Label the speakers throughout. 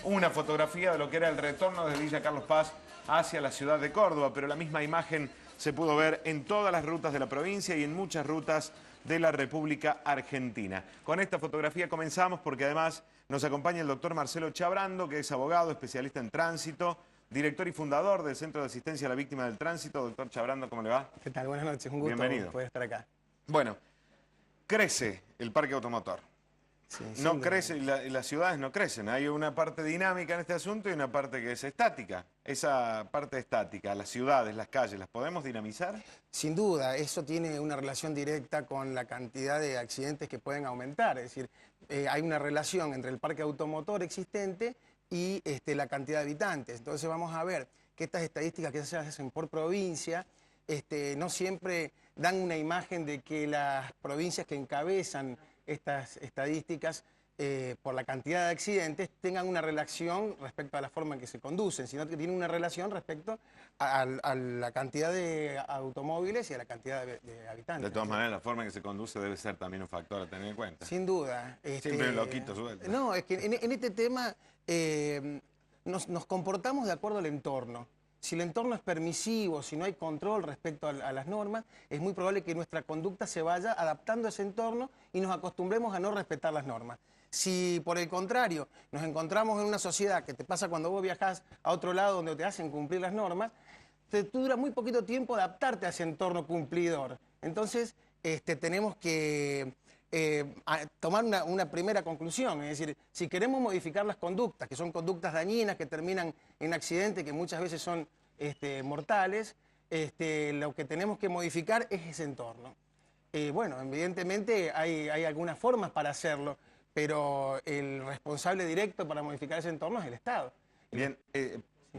Speaker 1: una fotografía de lo que era el retorno de Villa Carlos Paz hacia la ciudad de Córdoba, pero la misma imagen se pudo ver en todas las rutas de la provincia y en muchas rutas de la República Argentina. Con esta fotografía comenzamos porque además nos acompaña el doctor Marcelo Chabrando, que es abogado, especialista en tránsito, director y fundador del Centro de Asistencia a la Víctima del Tránsito. Doctor Chabrando, ¿cómo le va?
Speaker 2: ¿Qué tal? Buenas noches, un gusto poder estar acá.
Speaker 1: Bueno, crece el parque automotor.
Speaker 2: Sí,
Speaker 1: No crece, y las ciudades no crecen. Hay una parte dinámica en este asunto y una parte que es estática. Esa parte estática, las ciudades, las calles, ¿las podemos dinamizar?
Speaker 2: Sin duda, eso tiene una relación directa con la cantidad de accidentes que pueden aumentar. Es decir, hay una relación entre el parque automotor existente y la cantidad de habitantes. Entonces vamos a ver que estas estadísticas que se hacen por provincia no siempre dan una imagen de que las provincias que encabezan estas estadísticas por la cantidad de accidentes tengan una relación respecto a la forma en que se conducen, sino que tienen una relación respecto a la cantidad de automóviles y a la cantidad de habitantes.
Speaker 1: De todas maneras, la forma en que se conduce debe ser también un factor a tener en cuenta.
Speaker 2: Sin duda.
Speaker 1: Siempre un loquito suelto.
Speaker 2: No, es que en este tema nos comportamos de acuerdo al entorno. Si el entorno es permisivo, si no hay control respecto a las normas, es muy probable que nuestra conducta se vaya adaptando a ese entorno y nos acostumbremos a no respetar las normas. Si por el contrario nos encontramos en una sociedad que te pasa cuando vos viajás a otro lado donde te hacen cumplir las normas, te dura muy poquito tiempo adaptarte a ese entorno cumplidor. Entonces tenemos que tomar una primera conclusión, es decir, si queremos modificar las conductas, que son conductas dañinas, que terminan en accidentes, que muchas veces son mortales, lo que tenemos que modificar es ese entorno. Bueno, evidentemente hay algunas formas para hacerlo, pero el responsable directo para modificar ese entorno es el Estado.
Speaker 1: Bien,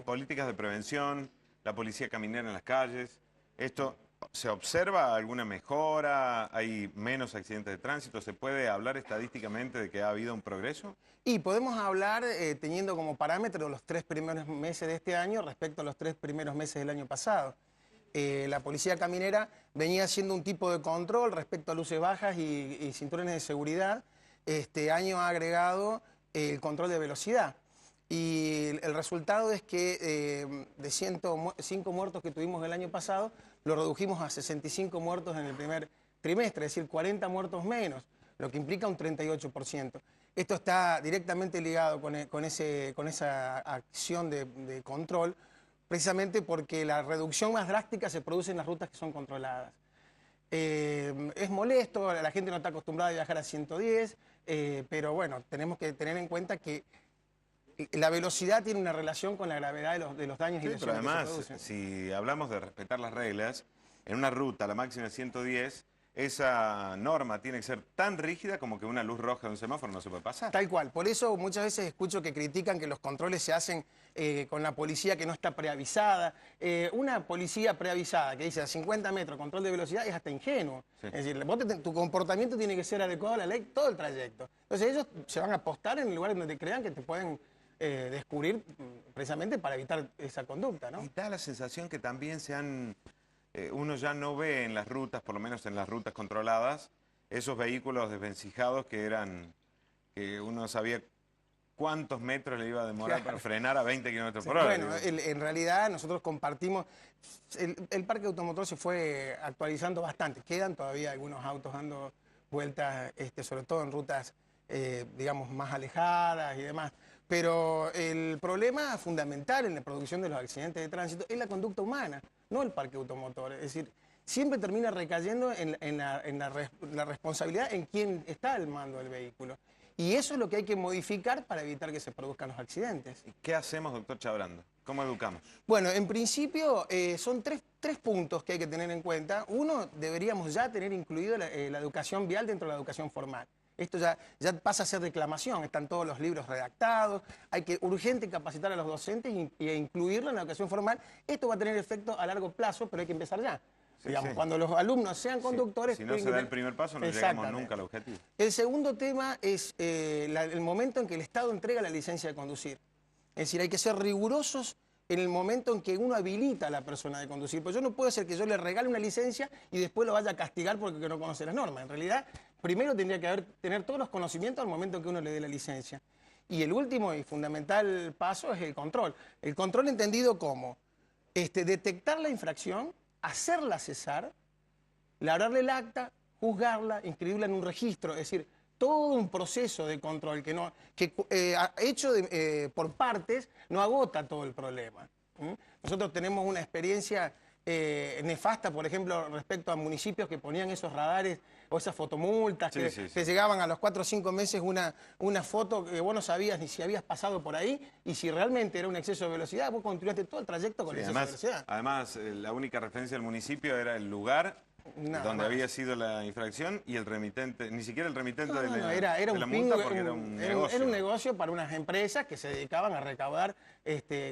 Speaker 1: políticas de prevención, la policía caminera en las calles, esto... ¿Se observa alguna mejora? ¿Hay menos accidentes de tránsito? ¿Se puede hablar estadísticamente de que ha habido un progreso?
Speaker 2: Y podemos hablar teniendo como parámetro los 3 primeros meses de este año respecto a los 3 primeros meses del año pasado. La policía caminera venía haciendo un tipo de control respecto a luces bajas y cinturones de seguridad. Este año ha agregado el control de velocidad. Y el resultado es que de 105 muertos que tuvimos el año pasado, lo redujimos a 65 muertos en el primer trimestre, es decir, 40 muertos menos, lo que implica un 38%. Esto está directamente ligado con esa acción de control, precisamente porque la reducción más drástica se produce en las rutas que son controladas. Es molesto, la gente no está acostumbrada a viajar a 110, pero bueno, tenemos que tener en cuenta que la velocidad tiene una relación con la gravedad de los daños y lesiones
Speaker 1: pero además,
Speaker 2: que se producen.
Speaker 1: si hablamos de respetar las reglas, en una ruta, la máxima es 110, esa norma tiene que ser tan rígida como que una luz roja de un semáforo no se puede pasar.
Speaker 2: Tal cual. Por eso muchas veces escucho que critican que los controles se hacen con la policía que no está preavisada. Una policía preavisada que dice a 50 metros control de velocidad es hasta ingenuo. Sí. Es decir, tu comportamiento tiene que ser adecuado a la ley todo el trayecto. Entonces ellos se van a apostar en lugares donde crean que te pueden descubrir precisamente para evitar esa conducta, ¿no?
Speaker 1: Y da la sensación que también uno ya no ve en las rutas, por lo menos en las rutas controladas, esos vehículos desvencijados que uno sabía cuántos metros le iba a demorar para frenar a 20 kilómetros por hora.
Speaker 2: Bueno, en realidad nosotros compartimos, el parque automotor se fue actualizando bastante, quedan todavía algunos autos dando vueltas, sobre todo en rutas, digamos, más alejadas y demás. Pero el problema fundamental en la producción de los accidentes de tránsito es la conducta humana, no el parque automotor. Es decir, siempre termina recayendo en la responsabilidad en quien está al mando del vehículo. Y eso es lo que hay que modificar para evitar que se produzcan los accidentes.
Speaker 1: ¿Y qué hacemos, doctor Chabrando? ¿Cómo educamos?
Speaker 2: Bueno, en principio son tres puntos que hay que tener en cuenta. Uno, deberíamos ya tener incluido la educación vial dentro de la educación formal. Esto ya pasa a ser reclamación, están todos los libros redactados, hay que urgente capacitar a los docentes e incluirlo en la educación formal. Esto va a tener efecto a largo plazo, pero hay que empezar ya.
Speaker 1: Sí,
Speaker 2: digamos,
Speaker 1: sí.
Speaker 2: Cuando los alumnos sean conductores...
Speaker 1: Si no se da el primer paso, no llegamos nunca al objetivo.
Speaker 2: El segundo tema es el momento en que el Estado entrega la licencia de conducir. Es decir, hay que ser rigurosos en el momento en que uno habilita a la persona de conducir. Pues yo no puedo ser que yo le regale una licencia y después lo vaya a castigar porque no conoce las normas. En realidad, primero tendría que tener todos los conocimientos al momento en que uno le dé la licencia. Y el último y fundamental paso es el control. El control entendido como detectar la infracción, hacerla cesar, labrarle el acta, juzgarla, inscribirla en un registro, es decir, todo un proceso de control hecho por partes no agota todo el problema. Nosotros tenemos una experiencia nefasta, por ejemplo, respecto a municipios que ponían esos radares o esas fotomultas, que llegaban a los 4 o 5 meses una foto que vos no sabías ni si habías pasado por ahí y si realmente era un exceso de velocidad, vos continuaste todo el trayecto con exceso de velocidad.
Speaker 1: Además, la única referencia del municipio era el lugar donde había sido la infracción y el remitente, ni siquiera el remitente de la multa, porque era un negocio.
Speaker 2: Era un negocio para unas empresas que se dedicaban a recaudar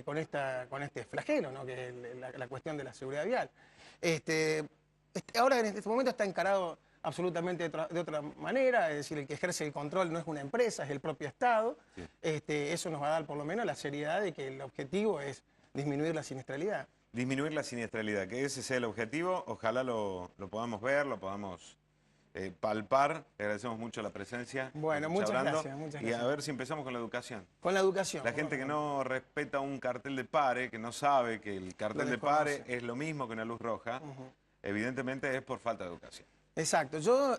Speaker 2: con este flagelo, ¿no? Que es la cuestión de la seguridad vial. Ahora en este momento está encarado absolutamente de otra manera, es decir, el que ejerce el control no es una empresa, es el propio Estado. Sí. Eso nos va a dar por lo menos la seriedad de que el objetivo es disminuir la siniestralidad.
Speaker 1: Disminuir la siniestralidad, que ese sea el objetivo, ojalá lo podamos ver, lo podamos palpar. Le agradecemos mucho la presencia.
Speaker 2: Bueno, muchas gracias.
Speaker 1: Y a ver si empezamos con la educación.
Speaker 2: Con la educación.
Speaker 1: La gente que no respeta un cartel de pare, que no sabe que el cartel de pare es lo mismo que una luz roja, evidentemente es por falta de educación.
Speaker 2: Exacto. Yo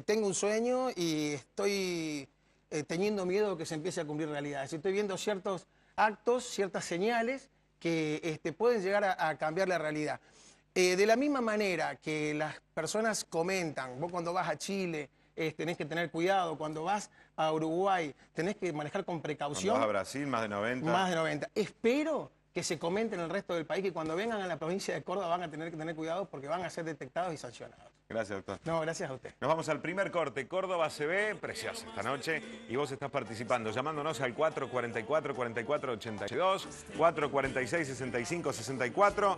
Speaker 2: tengo un sueño y estoy teniendo miedo de que se empiece a cumplir realidad. Estoy viendo ciertos actos, ciertas señales que pueden llegar a cambiar la realidad. De la misma manera que las personas comentan, vos cuando vas a Chile tenés que tener cuidado, cuando vas a Uruguay tenés que manejar con precaución.
Speaker 1: Cuando vas a Brasil, más de 90.
Speaker 2: Más de 90. Espero que se comente en el resto del país que cuando vengan a la provincia de Córdoba van a tener que tener cuidado porque van a ser detectados y sancionados.
Speaker 1: Gracias, doctor.
Speaker 2: No, gracias a usted.
Speaker 1: Nos vamos al primer corte. Córdoba se ve preciosa esta noche y vos estás participando llamándonos al 444-4482, 446-6564.